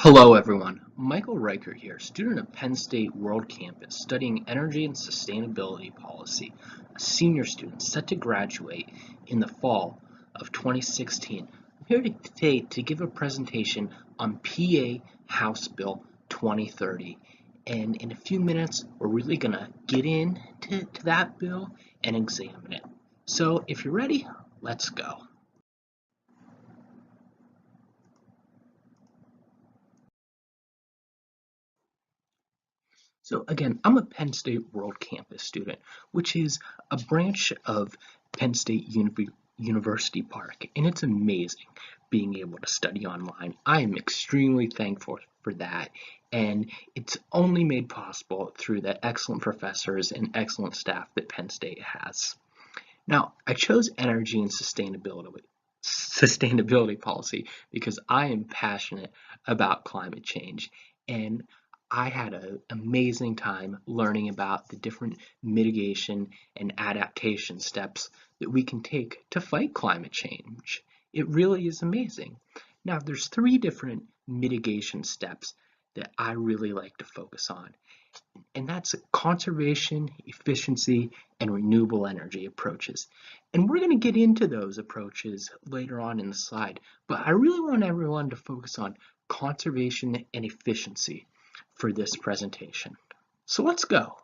Hello everyone, Michael Reichart here, student of Penn State World Campus, studying Energy and Sustainability Policy, a senior student set to graduate in the fall of 2016. I'm here today to give a presentation on PA House Bill 2030, and in a few minutes we're really going to get into that bill and examine it. So if you're ready, let's go. So again, I'm a Penn State World Campus student, which is a branch of Penn State University Park, and it's amazing being able to study online. I am extremely thankful for that, and it's only made possible through the excellent professors and excellent staff that Penn State has. Now, I chose energy and sustainability policy because I am passionate about climate change, and I had an amazing time learning about the different mitigation and adaptation steps that we can take to fight climate change. It really is amazing. Now, there's three different mitigation steps that I really like to focus on, and that's conservation, efficiency, and renewable energy approaches. And we're going to get into those approaches later on in the slide, but I really want everyone to focus on conservation and efficiency for this presentation. So let's go.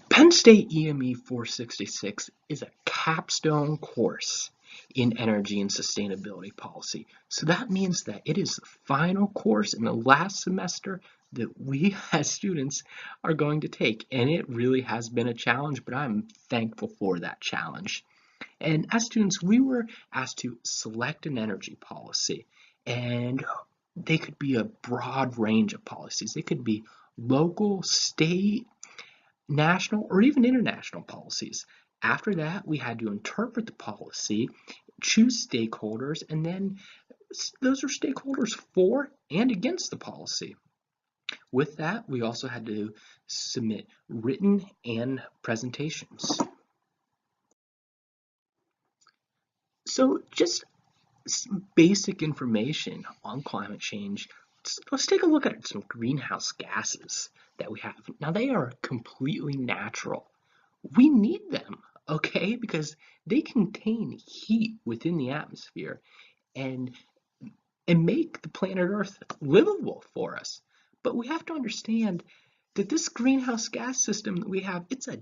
Penn State EME466 is a capstone course in energy and sustainability policy. So that means that it is the final course in the last semester that we as students are going to take. And it really has been a challenge, but I'm thankful for that challenge. And as students, we were asked to select an energy policy, and they could be a broad range of policies. They could be local, state, national, or even international policies. After that, we had to interpret the policy, choose stakeholders, and then those are stakeholders for and against the policy. With that, we also had to submit written and presentations. So just some basic information on climate change. Let's take a look at some greenhouse gases that we have. Now, they are completely natural. We need them, okay, because they contain heat within the atmosphere and make the planet Earth livable for us. But we have to understand that this greenhouse gas system that we have, it's a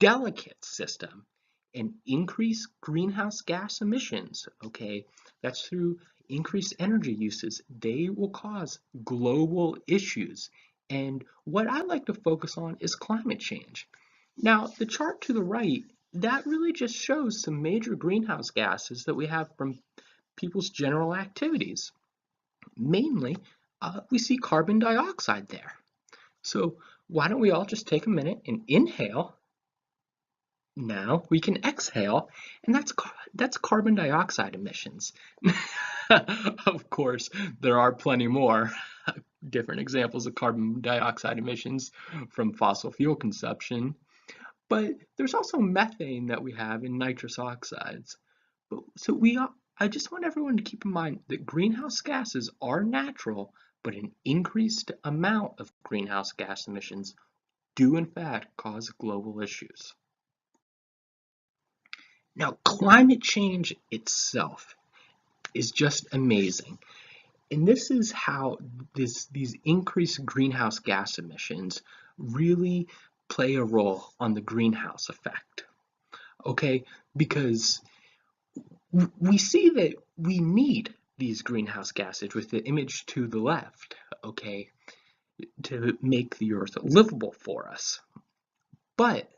delicate system. And increased greenhouse gas emissions, okay, that's through increased energy uses. They will cause global issues. And what I like to focus on is climate change. Now, the chart to the right, that really just shows some major greenhouse gases that we have from people's general activities. Mainly, we see carbon dioxide there. So why don't we all just take a minute and inhale. Now we can exhale, and that's carbon dioxide emissions. Of course, there are plenty more different examples of carbon dioxide emissions from fossil fuel consumption, but there's also methane that we have in nitrous oxides. I just want everyone to keep in mind that greenhouse gases are natural, but an increased amount of greenhouse gas emissions do in fact cause global issues. Now, climate change itself is just amazing. And this is how these increased greenhouse gas emissions really play a role on the greenhouse effect. Okay, because we see that we need these greenhouse gases with the image to the left, okay, to make the Earth livable for us. But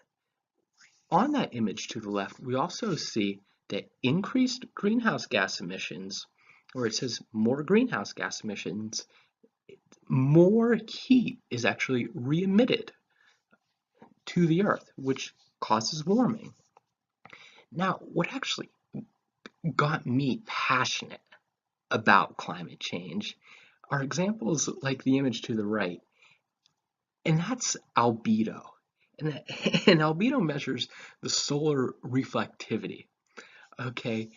on that image to the left, we also see that increased greenhouse gas emissions, where it says more greenhouse gas emissions, more heat is actually re-emitted to the Earth, which causes warming. Now, what actually got me passionate about climate change are examples like the image to the right, and that's albedo. And albedo measures the solar reflectivity. Okay,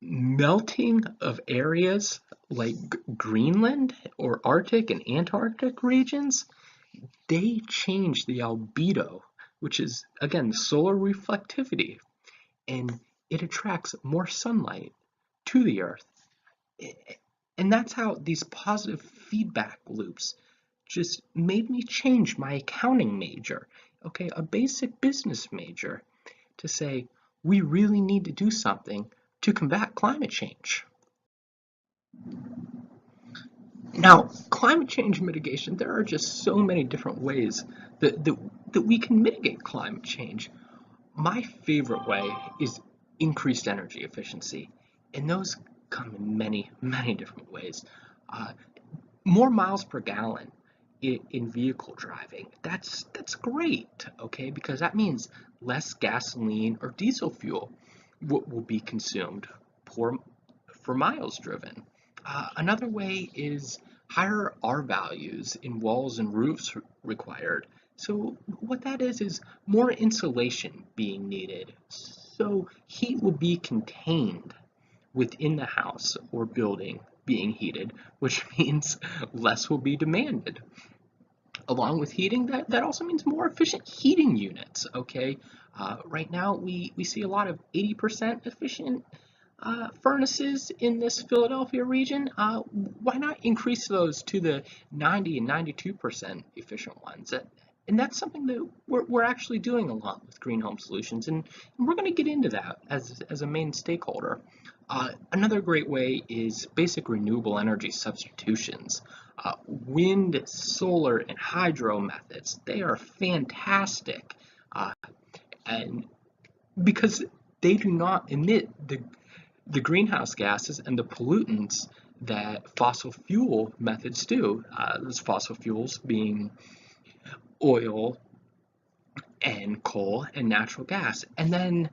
melting of areas like Greenland or Arctic and Antarctic regions, they change the albedo, which is again the solar reflectivity, and it attracts more sunlight to the Earth. And that's how these positive feedback loops just made me change my accounting major, okay, a basic business major, to say we really need to do something to combat climate change. Now, climate change mitigation, there are just so many different ways that we can mitigate climate change. My favorite way is increased energy efficiency, and those come in many, many different ways. Uh, More miles per gallon in vehicle driving. That's great, okay, because that means less gasoline or diesel fuel will be consumed for miles driven. Another way is higher R values in walls and roofs required. So what that is more insulation being needed. So heat will be contained within the house or building being heated, which means less will be demanded. Along with heating, that also means more efficient heating units, okay? Right now, we see a lot of 80% efficient furnaces in this Philadelphia region. Why not increase those to the 90 and 92% efficient ones? And that's something that we're actually doing a lot with Green Home Solutions, and we're going to get into that as a main stakeholder. Another great way is basic renewable energy substitutions. Wind, solar, and hydro methods, they are fantastic, and because they do not emit the greenhouse gases and the pollutants that fossil fuel methods do. Those fossil fuels being oil and coal and natural gas. And then,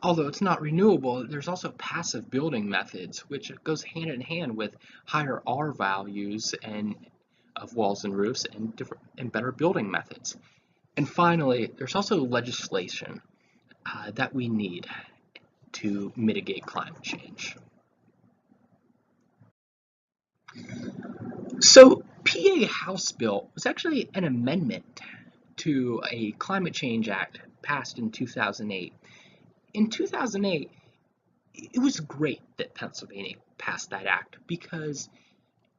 although it's not renewable, there's also passive building methods, which goes hand in hand with higher R values and of walls and roofs and different and better building methods. And finally, there's also legislation that we need to mitigate climate change. So, PA House Bill was actually an amendment to a Climate Change Act passed in 2008. In 2008, it was great that Pennsylvania passed that act because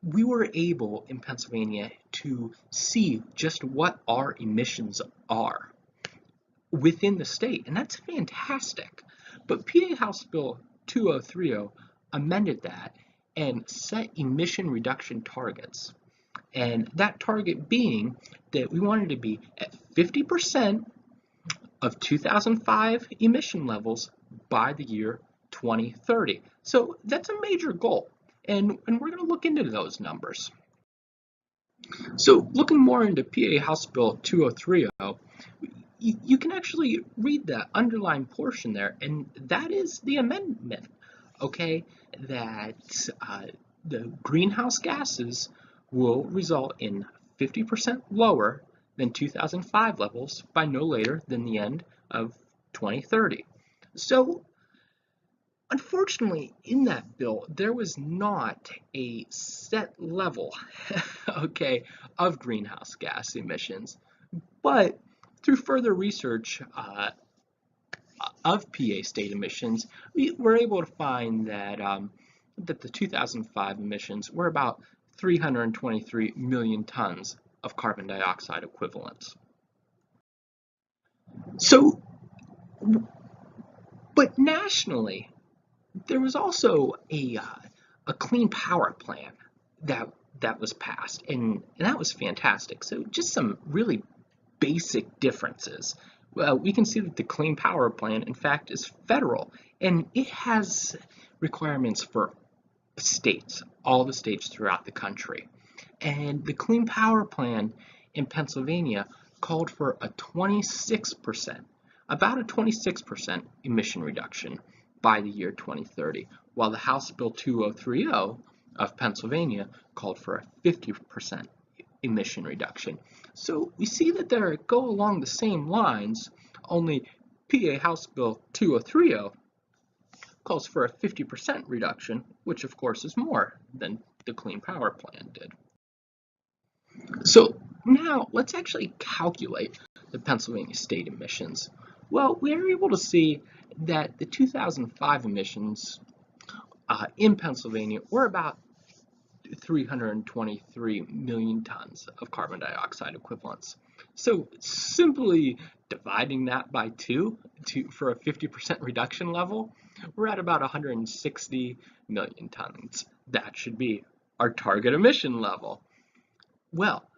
we were able in Pennsylvania to see just what our emissions are within the state, and that's fantastic. But PA House Bill 2030 amended that and set emission reduction targets. And that target being that we wanted to be at 50% of 2005 emission levels by the year 2030. So that's a major goal, and we're going to look into those numbers. So looking more into PA House Bill 2030, you can actually read the underlined portion there, and that is the amendment, okay, that the greenhouse gases will result in 50% lower than 2005 levels by no later than the end of 2030. So unfortunately, in that bill, there was not a set level, okay, of greenhouse gas emissions, but through further research of PA state emissions, we were able to find that that the 2005 emissions were about 323 million tons of carbon dioxide equivalents. So, but nationally, there was also a clean power plan that was passed, and that was fantastic. So just some really basic differences. Well, we can see that the Clean Power Plan, in fact, is federal, and it has requirements for states, all the states throughout the country. And the Clean Power Plan in Pennsylvania called for a 26%, about a 26% emission reduction by the year 2030, while the House Bill 2030 of Pennsylvania called for a 50% emission reduction. So we see that they go along the same lines, only PA House Bill 2030 calls for a 50% reduction, which of course is more than the Clean Power Plan did. So now let's actually calculate the Pennsylvania state emissions. Well, we are able to see that the 2005 emissions in Pennsylvania were about 323 million tons of carbon dioxide equivalents. So simply dividing that by 2 for a 50% reduction level, we're at about 160 million tons. That should be our target emission level. Well,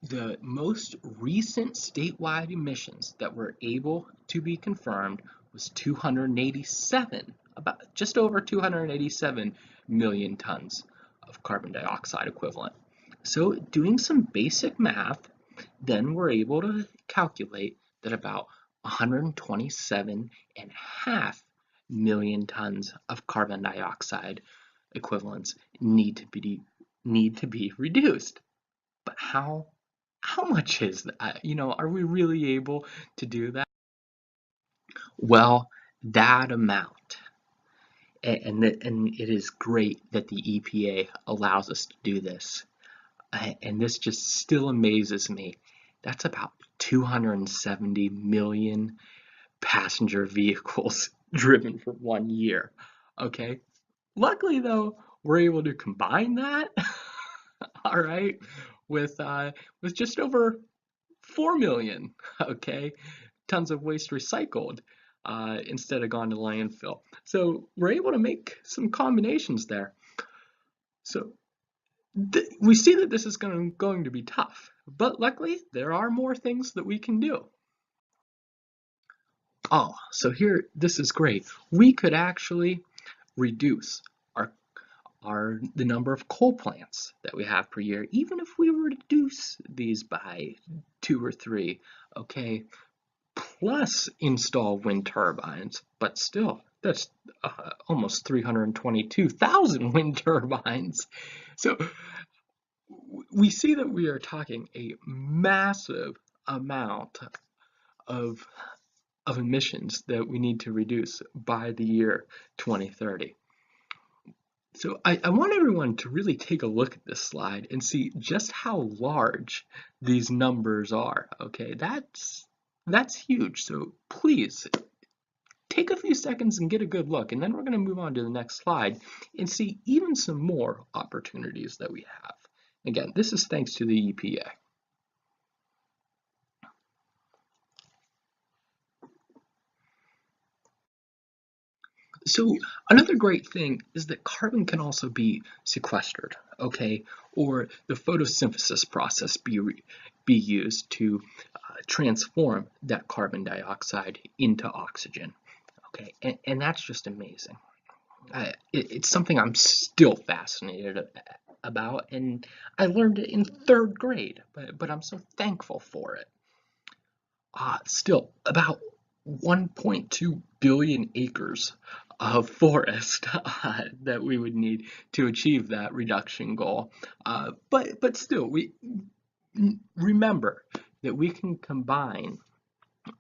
the most recent statewide emissions that were able to be confirmed was 287, about just over 287 million tons of carbon dioxide equivalent. So doing some basic math, then we're able to calculate that about 127.5 million tons of carbon dioxide equivalents need to be reduced. But how much is that? Are we really able to do that? Well, that amount, and it is great that the EPA allows us to do this. And this just still amazes me. That's about 270 million passenger vehicles driven for 1 year. Okay. Luckily, though, we're able to combine that, all right, with just over 4 million, okay, tons of waste recycled instead of gone to landfill. So we're able to make some combinations there. So we see that this is going to be tough, but luckily there are more things that we can do. Oh, so here, this is great. We could actually reduce the number of coal plants that we have per year, even if we reduce these by 2 or 3, okay, plus install wind turbines, but still, that's almost 322,000 wind turbines. So we see that we are talking a massive amount of emissions that we need to reduce by the year 2030. So I want everyone to really take a look at this slide and see just how large these numbers are. Okay, that's huge. So please take a few seconds and get a good look, and then we're going to move on to the next slide and see even some more opportunities that we have. Again, this is thanks to the EPA. So another great thing is that carbon can also be sequestered, okay, or the photosynthesis process be used to transform that carbon dioxide into oxygen, okay, and that's just amazing. It's something I'm still fascinated about, and I learned it in 3rd grade, but I'm so thankful for it. Still, about 1.2 billion acres of forest that we would need to achieve that reduction goal. But still, we remember that we can combine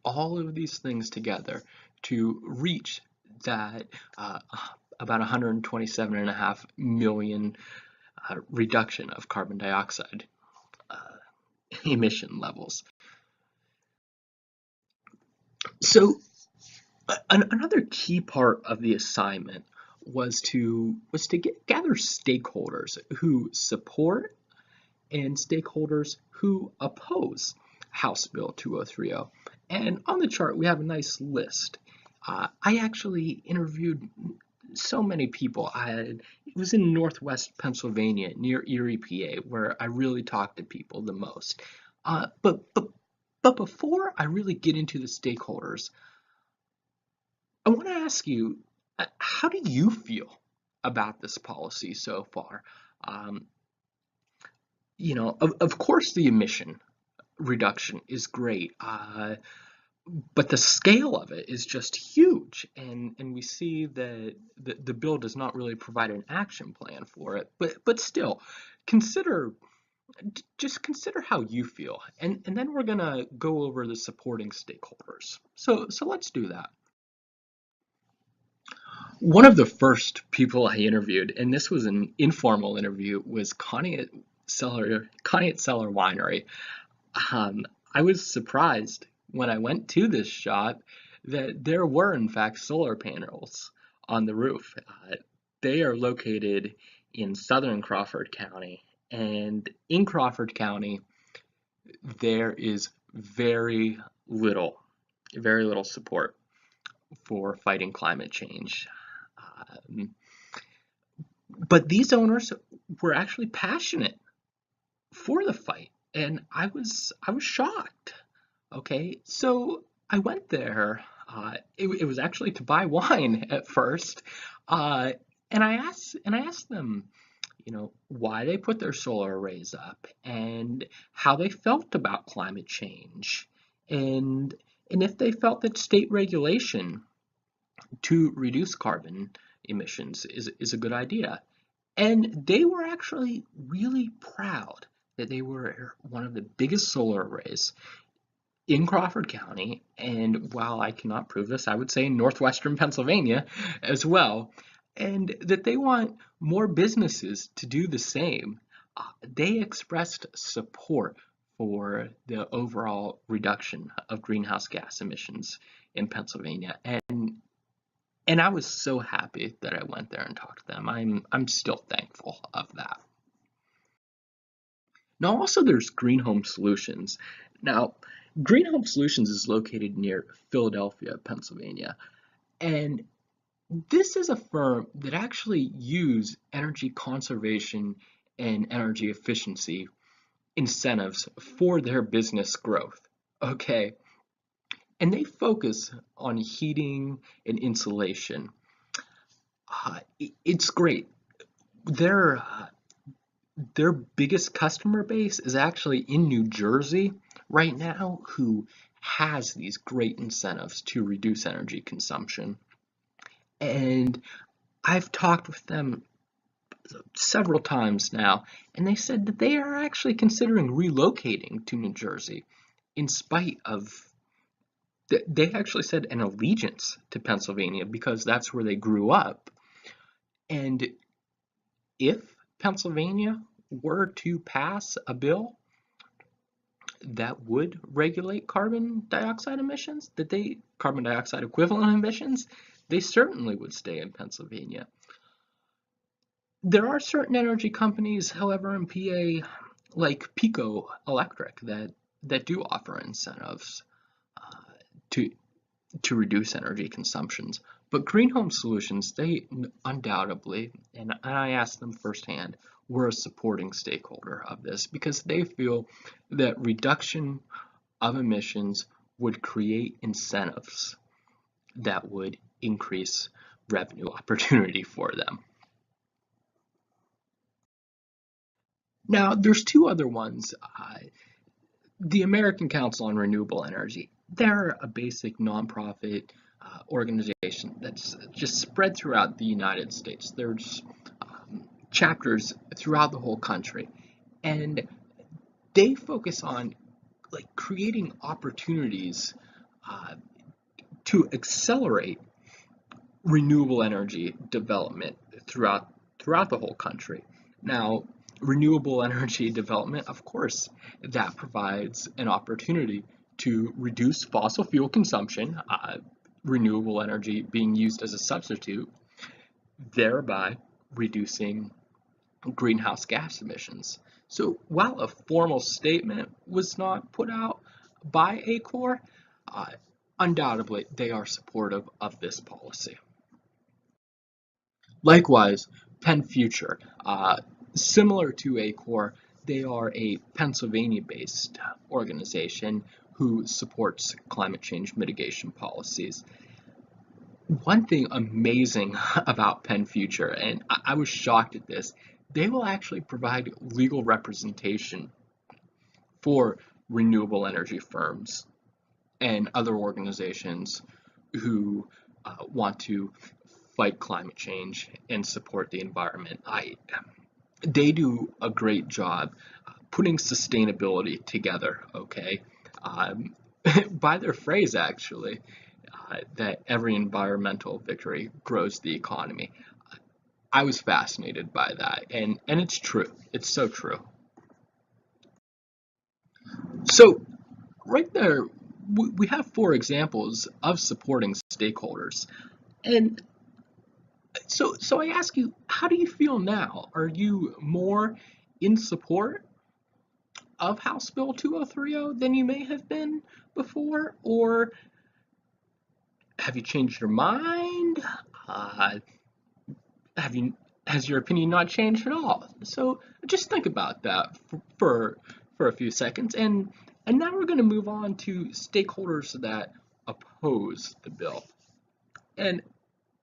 all of these things together to reach that about 127.5 million reduction of carbon dioxide emission levels. So another key part of the assignment was to gather stakeholders who support and stakeholders who oppose House Bill 2030. And on the chart, we have a nice list. I actually interviewed so many people. It was in Northwest Pennsylvania, near Erie, PA, where I really talked to people the most. But before I really get into the stakeholders, I want to ask you, how do you feel about this policy so far? Of course the emission reduction is great, but the scale of it is just huge, and we see that the bill does not really provide an action plan for it, but still, just consider how you feel, and then we're gonna go over the supporting stakeholders. So let's do that. One of the first people I interviewed, and this was an informal interview, was Connie at Cellar Winery. Um, I was surprised when I went to this shop that there were, in fact, solar panels on the roof. They are located in southern Crawford County, and in Crawford County, there is very little support for fighting climate change. Um, but these owners were actually passionate for the fight, and I was shocked. Okay, so I went there. It was actually to buy wine at first, uh, and I asked them, why they put their solar arrays up and how they felt about climate change, and and if they felt that state regulation to reduce carbon emissions is a good idea. And they were actually really proud that they were one of the biggest solar arrays in Crawford County, and while I cannot prove this, I would say in northwestern Pennsylvania as well, and that they want more businesses to do the same. They expressed support for the overall reduction of greenhouse gas emissions in Pennsylvania, and I was so happy that I went there and talked to them. I'm still thankful of that. Now, also there's Green Home Solutions. Now, Green Home Solutions is located near Philadelphia, Pennsylvania, and this is a firm that actually use energy conservation and energy efficiency incentives for their business growth. Okay, and they focus on heating and insulation. It's great. Their their biggest customer base is actually in New Jersey right now, who has these great incentives to reduce energy consumption. And I've talked with them several times now, and they said that they are actually considering relocating to New Jersey in spite of, they actually said, an allegiance to Pennsylvania because that's where they grew up. And if Pennsylvania were to pass a bill that would regulate carbon dioxide emissions, carbon dioxide equivalent emissions, they certainly would stay in Pennsylvania. There are certain energy companies, however, in PA, like Pico Electric, that do offer incentives uh, to reduce energy consumptions. But Green Home Solutions, they undoubtedly, and I asked them firsthand, were a supporting stakeholder of this because they feel that reduction of emissions would create incentives that would increase revenue opportunity for them. Now, there's two other ones. The American Council on Renewable Energy. They're a basic nonprofit organization that's just spread throughout the United States. There's chapters throughout the whole country, and they focus on like creating opportunities uh, to accelerate renewable energy development throughout the whole country. Now, renewable energy development, of course, that provides an opportunity to reduce fossil fuel consumption, renewable energy being used as a substitute, thereby reducing greenhouse gas emissions. So while a formal statement was not put out by ACOR, uh, undoubtedly they are supportive of this policy. Likewise, Penn Future, similar to ACOR, they are a Pennsylvania-based organization who supports climate change mitigation policies. One thing amazing about Penn Future, and I was shocked at this, they will actually provide legal representation for renewable energy firms and other organizations who want to fight climate change and support the environment. They do a great job putting sustainability together, okay? Um, by their phrase, actually, that every environmental victory grows the economy. I was fascinated by that, and it's true. It's so true. So right there, we have four examples of supporting stakeholders. And so I ask you, how do you feel now? Are you more in support of House Bill 2030 than you may have been before? Or have you changed your mind? Uh, have you has your opinion not changed at all? So just think about that for a few seconds, and now we're going to move on to stakeholders that oppose the bill. And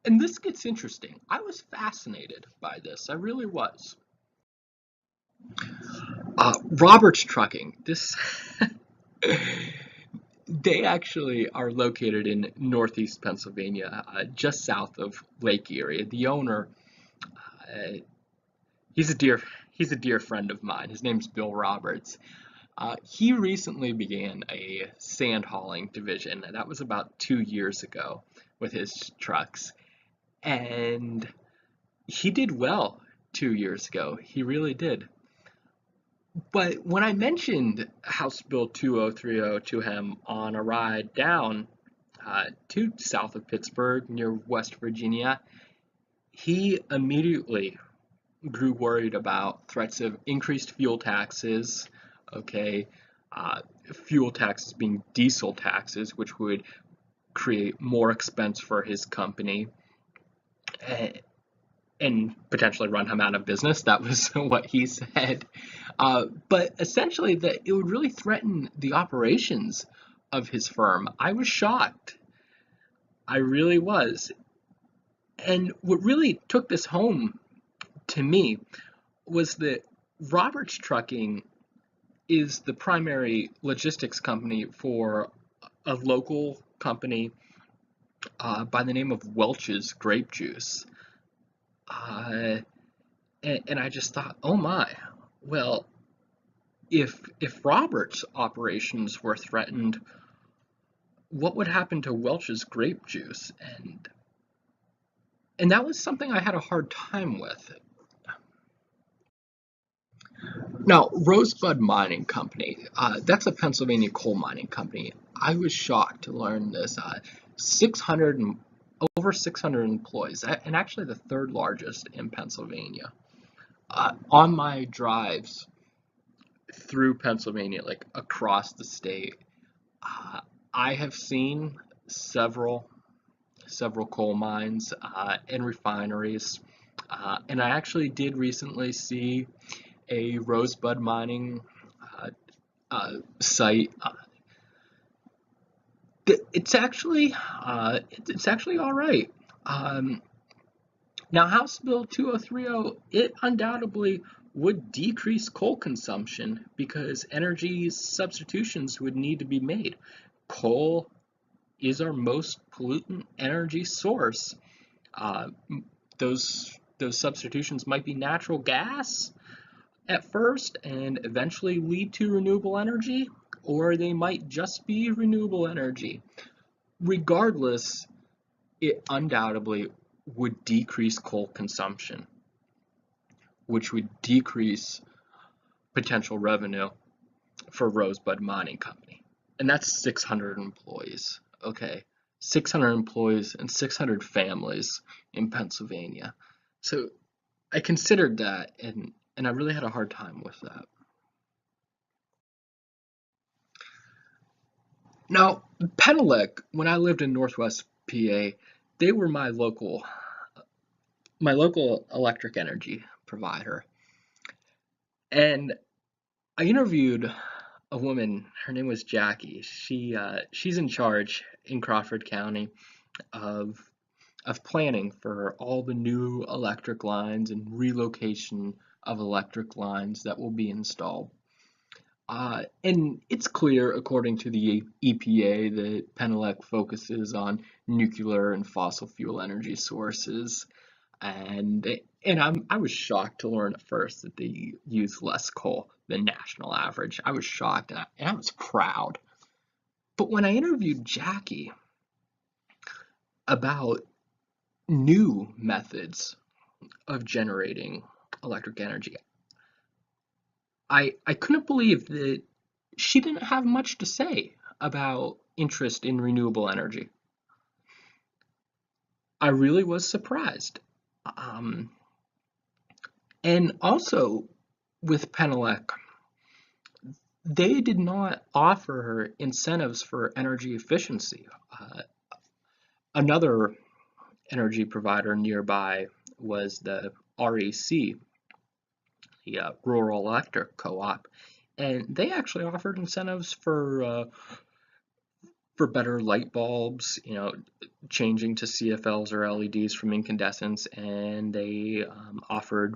and this gets interesting. I was fascinated by this. I really was. Roberts Trucking. This they actually are located in northeast Pennsylvania, just south of Lake Erie. The owner, uh, he's a dear he's a dear friend of mine. His name's Bill Roberts. He recently began a sand hauling division, and that was about 2 years ago with his trucks. And he did well 2 years ago. He really did. But when I mentioned House Bill 2030 to him on a ride down to south of Pittsburgh near West Virginia, he immediately grew worried about threats of increased fuel taxes, okay, fuel taxes being diesel taxes, which would create more expense for his company and potentially run him out of business. That was what he said. But essentially, that it would really threaten the operations of his firm. I was shocked. I really was. And what really took this home to me was that Roberts Trucking is the primary logistics company for a local company by the name of Welch's Grape Juice. Uh, and I just thought, oh my, well, if Roberts' operations were threatened, what would happen to Welch's Grape Juice? And that was something I had a hard time with. Now, Rosebud Mining Company, that's a Pennsylvania coal mining company. I was shocked to learn this. 600 over 600 employees, and actually the third largest in Pennsylvania. On my drives through Pennsylvania, like across the state, uh, I have seen several coal mines and refineries, and I actually did recently see a Rosebud Mining uh, site. It's actually all right. Um, Now, House Bill 2030, it undoubtedly would decrease coal consumption because energy substitutions would need to be made. Coal is our most pollutant energy source. Uh, those substitutions might be natural gas at first and eventually lead to renewable energy, or they might just be renewable energy. Regardless, it undoubtedly would decrease coal consumption, which would decrease potential revenue for Rosebud Mining Company. And that's 600 employees, okay? 600 employees and 600 families in Pennsylvania. So I considered that, and I really had a hard time with that. Now, Penelec, when I lived in Northwest PA, they were my local electric energy provider. And I interviewed a woman. Her name was Jackie. She's in charge in Crawford County of planning for all the new electric lines and relocation of electric lines that will be installed. And it's clear, according to the EPA, that Penelec focuses on nuclear and fossil fuel energy sources, and I was shocked to learn at first that they use less coal than national average. I was shocked, and I was proud. But when I interviewed Jackie, about new methods of generating electric energy. I couldn't believe that she didn't have much to say about interest in renewable energy. I really was surprised. Um, and also with Penelec, they did not offer her incentives for energy efficiency. Another energy provider nearby was the REC, the Rural Electric Co-op, and they actually offered incentives for better light bulbs, changing to CFLs or LEDs from incandescents, and they offered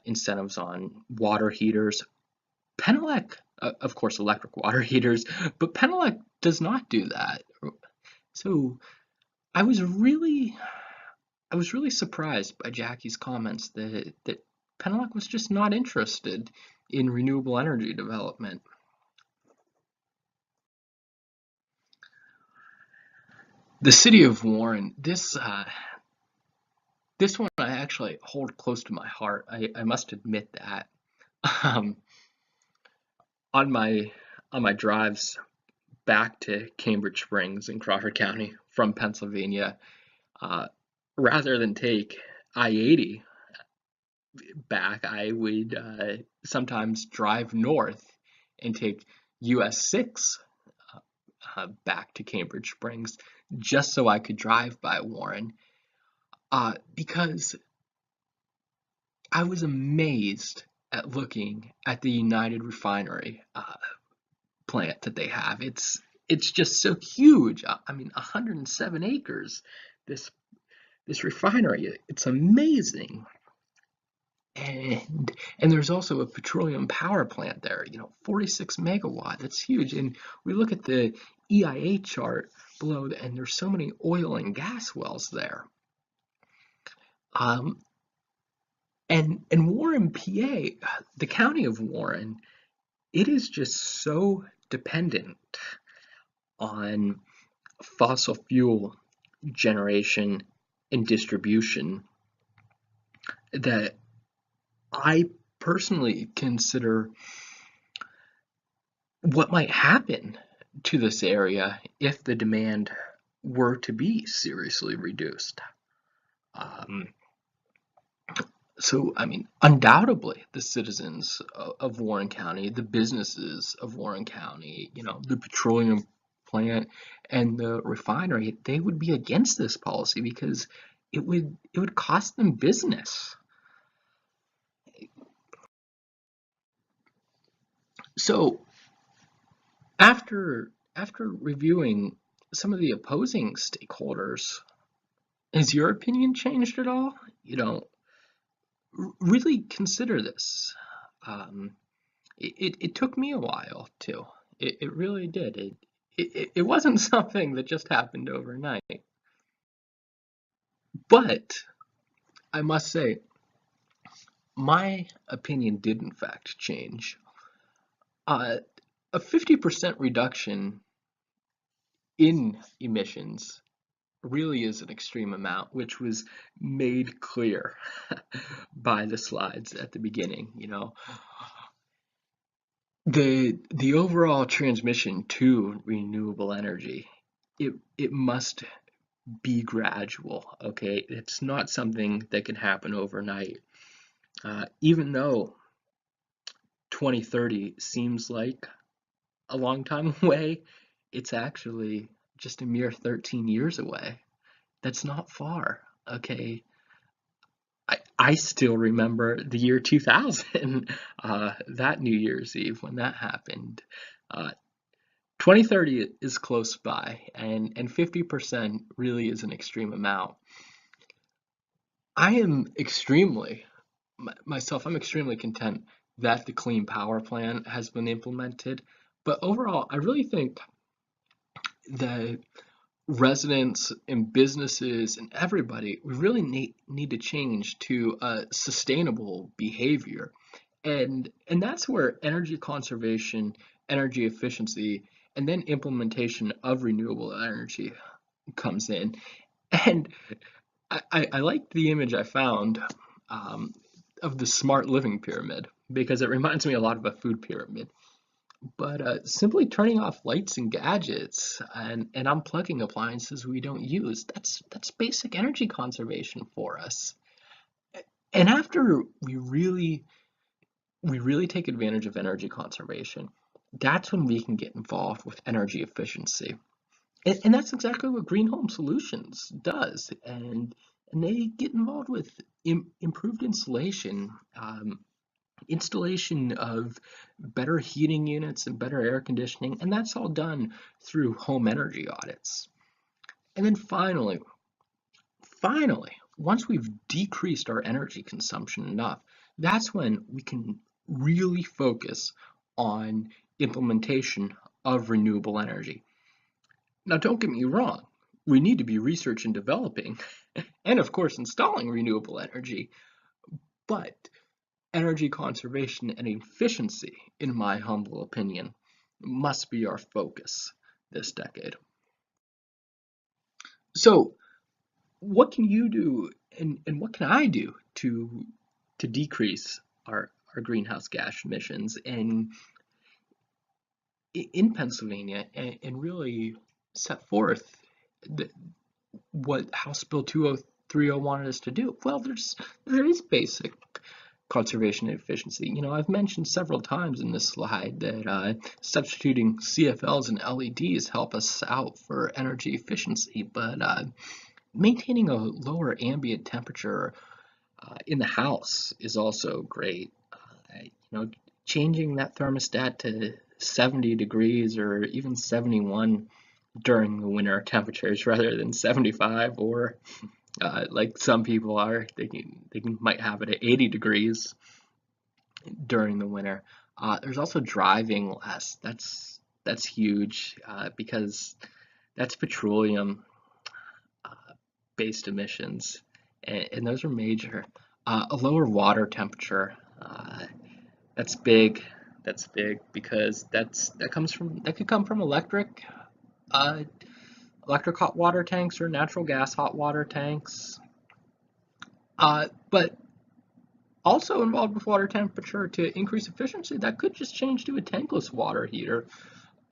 incentives on water heaters. Penelec, of course, electric water heaters, but Penelec does not do that. So I was really, I was really surprised by Jackie's comments that Penelec was just not interested in renewable energy development. The city of Warren, this one I actually hold close to my heart. I must admit that. Um, on my drives back to Cambridge Springs in Crawford County from Pennsylvania, uh, rather than take I-80 back, I would sometimes drive north and take US 6 back to Cambridge Springs just so I could drive by Warren, because I was amazed at looking at the United Refinery plant that they have. It's just so huge. I mean, 107 acres. This this refinery, it's amazing. And there's also a petroleum power plant there, 46 megawatt. That's huge. And we look at the EIA chart below, and there's so many oil and gas wells there. And Warren, PA, the county of Warren, it is just so dependent on fossil fuel generation and distribution that I personally consider what might happen to this area if the demand were to be seriously reduced. So, I mean, undoubtedly, the citizens of Warren County, the businesses of Warren County, the petroleum plant and the refinery, they would be against this policy because it would cost them business. So, after reviewing some of the opposing stakeholders, has your opinion changed at all? Really consider this. It took me a while too. It really did. It wasn't something that just happened overnight. But I must say, my opinion did in fact change. A 50% reduction in emissions really is an extreme amount, which was made clear by the slides at the beginning. The overall transmission to renewable energy, it must be gradual. Okay, it's not something that can happen overnight. Even though 2030 seems like a long time away, it's actually just a mere 13 years away. That's not far. Okay, I still remember the year 2000, that New Year's Eve when that happened. 2030 is close by, and 50% really is an extreme amount. I am extremely, myself, I'm extremely content that the Clean Power Plan has been implemented, but overall, I really think that residents and businesses and everybody, we really need to change to a sustainable behavior. And that's where energy conservation, energy efficiency, and then implementation of renewable energy comes in. And I liked the image I found um, of the smart living pyramid because it reminds me a lot of a food pyramid. But simply turning off lights and gadgets and unplugging appliances we don't use, that's basic energy conservation for us. And after we really take advantage of energy conservation, that's when we can get involved with energy efficiency. And that's exactly what Green Home Solutions does. And they get involved with improved insulation, installation of better heating units and better air conditioning, and that's all done through home energy audits. And then finally, once we've decreased our energy consumption enough, that's when we can really focus on implementation of renewable energy. Now, don't get me wrong, we need to be research and developing, and of course, installing renewable energy, but energy conservation and efficiency, in my humble opinion, must be our focus this decade. So, what can you do and what can I do to decrease our greenhouse gas emissions in Pennsylvania and really set forth the, what House Bill 203 wanted us to do? Well, there is basic conservation and efficiency. I've mentioned several times in this slide that substituting CFLs and LEDs help us out for energy efficiency, but maintaining a lower ambient temperature in the house is also great. You know, changing that thermostat to 70 degrees or even 71 during the winter temperatures rather than 75, or like some people are, they might have it at 80 degrees during the winter. There's also driving less. That's huge because that's petroleum based emissions, and those are major. A lower water temperature, that's big. That's big because that could come from uh, electric hot water tanks or natural gas hot water tanks. But also involved with water temperature to increase efficiency, that could just change to a tankless water heater.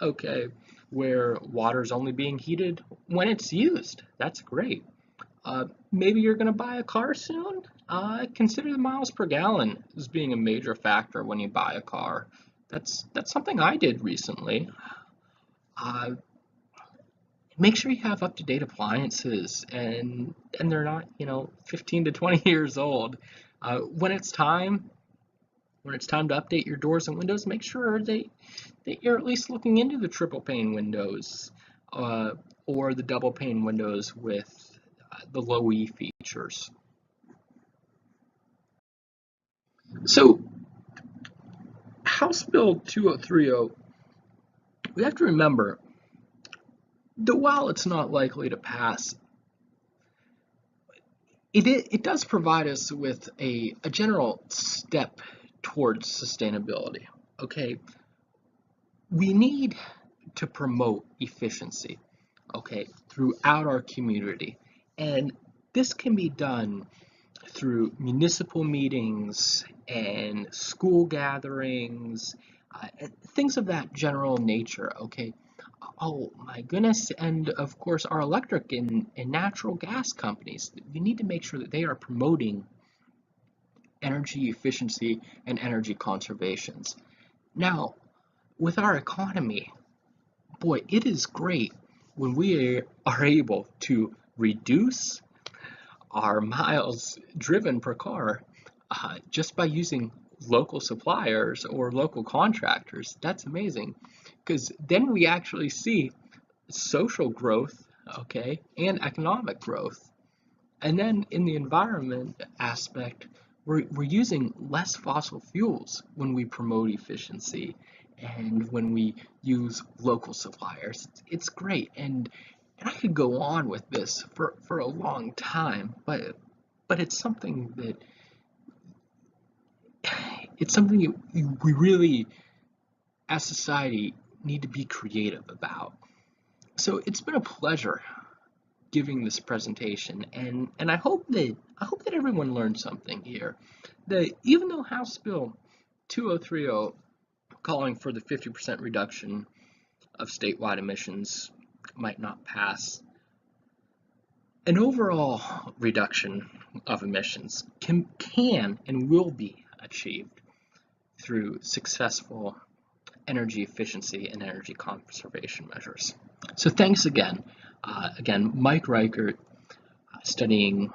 Okay, where water is only being heated when it's used. That's great. Maybe you're going to buy a car soon. Consider the miles per gallon as being a major factor when you buy a car. That's something I did recently. Uh, Make sure you have up-to-date appliances and they're not 15 to 20 years old. When it's time to update your doors and windows, make sure that you're at least looking into the triple pane windows uh, or the double pane windows with the low E features. So House Bill 2030, we have to remember that while it's not likely to pass, it does provide us with a general step towards sustainability. Okay, we need to promote efficiency, okay, throughout our community, and this can be done through municipal meetings and school gatherings, things of that general nature, okay? Oh my goodness, and of course our electric and natural gas companies, we need to make sure that they are promoting energy efficiency and energy conservations. Now, with our economy, boy, it is great when we are able to reduce our miles driven per car just by using local suppliers or local contractors. That's amazing because then we actually see social growth, okay, and economic growth. And then in the environment aspect, we're using less fossil fuels when we promote efficiency and when we use local suppliers. It's great. And I could go on with this for a long time, but it's something we really, as society, need to be creative about. So it's been a pleasure giving this presentation, and I hope that everyone learned something here. That even though House Bill 2030, calling for the 50% reduction of statewide emissions, might not pass, an overall reduction of emissions can and will be achieved through successful energy efficiency and energy conservation measures. So thanks again. Mike Reichart, studying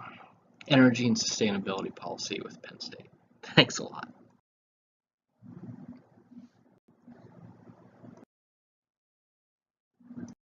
energy and sustainability policy with Penn State. Thanks a lot.